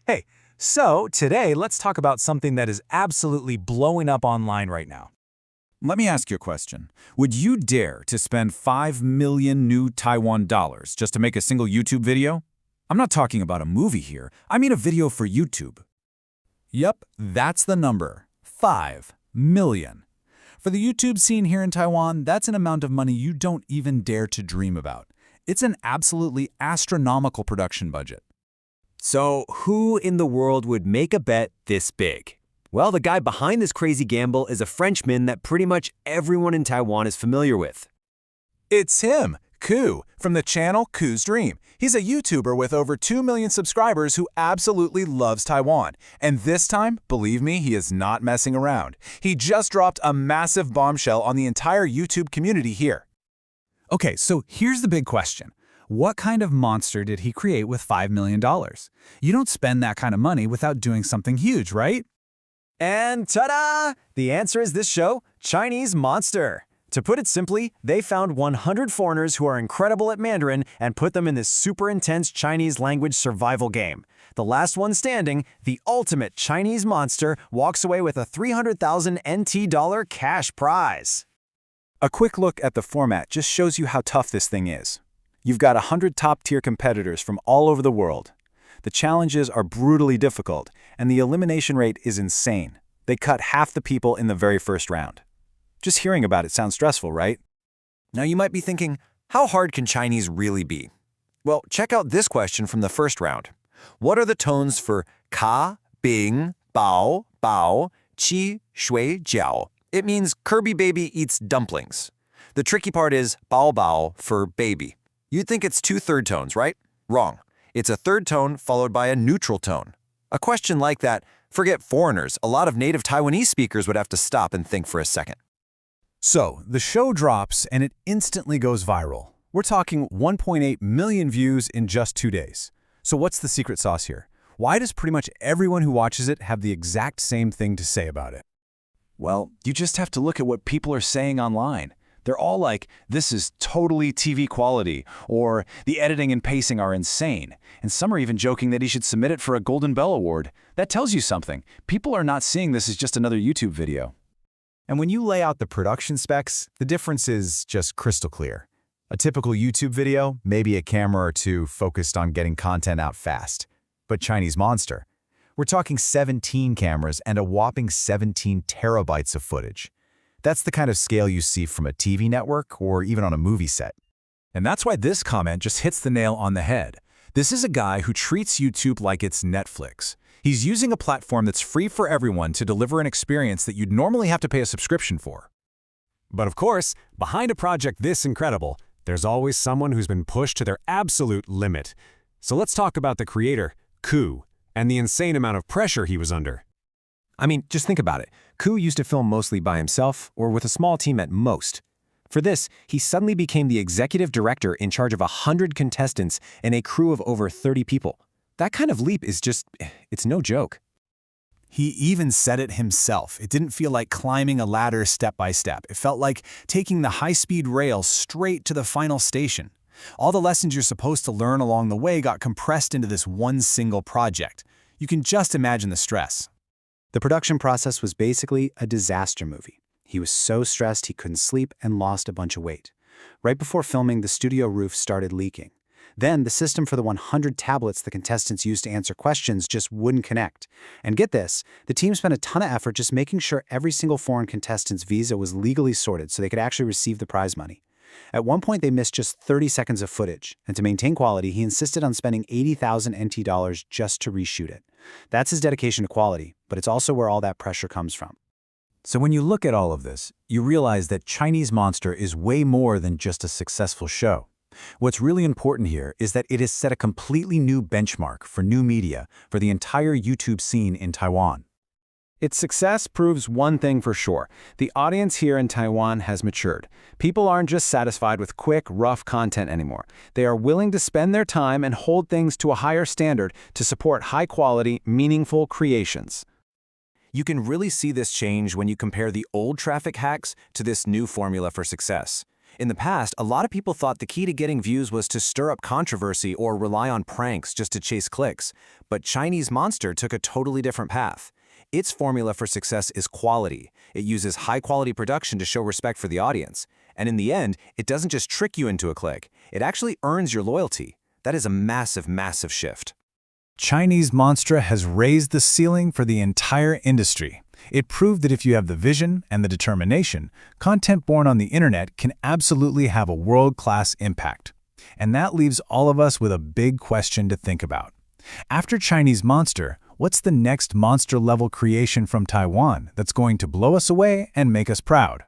Hey, so today let's talk about something that is absolutely blowing up online right now. Let me ask you a question. Would you dare to spend 5 million new Taiwan dollars just to make a single YouTube video? I'm not talking about a movie here. I mean a video for YouTube. Yep, that's the number. 5 million. For the YouTube scene here in Taiwan, that's an amount of money you don't even dare to dream about. It's an absolutely astronomical production budget. So, who in the world would make a bet this big? Well, the guy behind this crazy gamble is a Frenchman that pretty much everyone in Taiwan is familiar with. It's him, Koo, from the channel Koo's Dream. He's a YouTuber with over 2 million subscribers who absolutely loves Taiwan. And this time, believe me, he is not messing around. He just dropped a massive bombshell on the entire YouTube community here. Okay, so here's the big question. What kind of monster did he create with $5 million? You don't spend that kind of money without doing something huge, right? And ta-da! The answer is this show, Chinese Monster. To put it simply, they found 100 foreigners who are incredible at Mandarin and put them in this super intense Chinese language survival game. The last one standing, the ultimate Chinese monster, walks away with a 300,000 NT dollar cash prize. A quick look at the format just shows you how tough this thing is. You've got 100 top-tier competitors from all over the world. The challenges are brutally difficult, and the elimination rate is insane. They cut half the people in the very first round. Just hearing about it sounds stressful, right? Now you might be thinking, how hard can Chinese really be? Well, check out this question from the first round. What are the tones for ka, bing, bao, bao, qi, shui, jiao? It means Kirby baby eats dumplings. The tricky part is bao bao for baby. You'd think it's 2 third tones, right? Wrong. It's a third tone followed by a neutral tone. A question like that, forget foreigners, a lot of native Taiwanese speakers would have to stop and think for a second. So, the show drops and it instantly goes viral. We're talking 1.8 million views in just 2 days. So what's the secret sauce here? Why does pretty much everyone who watches it have the exact same thing to say about it? Well, you just have to look at what people are saying online. They're all like, this is totally TV quality, or the editing and pacing are insane. And some are even joking that he should submit it for a Golden Bell Award. That tells you something. People are not seeing this as just another YouTube video. And when you lay out the production specs, the difference is just crystal clear. A typical YouTube video, maybe a camera or two focused on getting content out fast. But Chinese Monster, we're talking 17 cameras and a whopping 17 terabytes of footage. That's the kind of scale you see from a TV network or even on a movie set. And that's why this comment just hits the nail on the head. This is a guy who treats YouTube like it's Netflix. He's using a platform that's free for everyone to deliver an experience that you'd normally have to pay a subscription for. But of course, behind a project this incredible, there's always someone who's been pushed to their absolute limit. So let's talk about the creator, Koo, and the insane amount of pressure he was under. I mean, just think about it. Koo used to film mostly by himself or with a small team at most. For this, he suddenly became the executive director in charge of 100 contestants and a crew of over 30 people. That kind of leap is just, it's no joke. He even said it himself. It didn't feel like climbing a ladder step by step. It felt like taking the high-speed rail straight to the final station. All the lessons you're supposed to learn along the way got compressed into this one single project. You can just imagine the stress. The production process was basically a disaster movie. He was so stressed he couldn't sleep and lost a bunch of weight. Right before filming, the studio roof started leaking. Then, the system for the 100 tablets the contestants used to answer questions just wouldn't connect. And get this, the team spent a ton of effort just making sure every single foreign contestant's visa was legally sorted so they could actually receive the prize money. At one point, they missed just 30 seconds of footage, and to maintain quality, he insisted on spending 80,000 NT dollars just to reshoot it. That's his dedication to quality, but it's also where all that pressure comes from. So when you look at all of this, you realize that Chinese Monster is way more than just a successful show. What's really important here is that it has set a completely new benchmark for new media for the entire YouTube scene in Taiwan. Its success proves one thing for sure. The audience here in Taiwan has matured. People aren't just satisfied with quick, rough content anymore. They are willing to spend their time and hold things to a higher standard to support high-quality, meaningful creations. You can really see this change when you compare the old traffic hacks to this new formula for success. In the past, a lot of people thought the key to getting views was to stir up controversy or rely on pranks just to chase clicks. But Chinese Monster took a totally different path. Its formula for success is quality. It uses high-quality production to show respect for the audience. And in the end, it doesn't just trick you into a click. It actually earns your loyalty. That is a massive, massive shift. Chinese Monster has raised the ceiling for the entire industry. It proved that if you have the vision and the determination, content born on the internet can absolutely have a world-class impact. And that leaves all of us with a big question to think about. After Chinese Monster, what's the next monster-level creation from Taiwan that's going to blow us away and make us proud?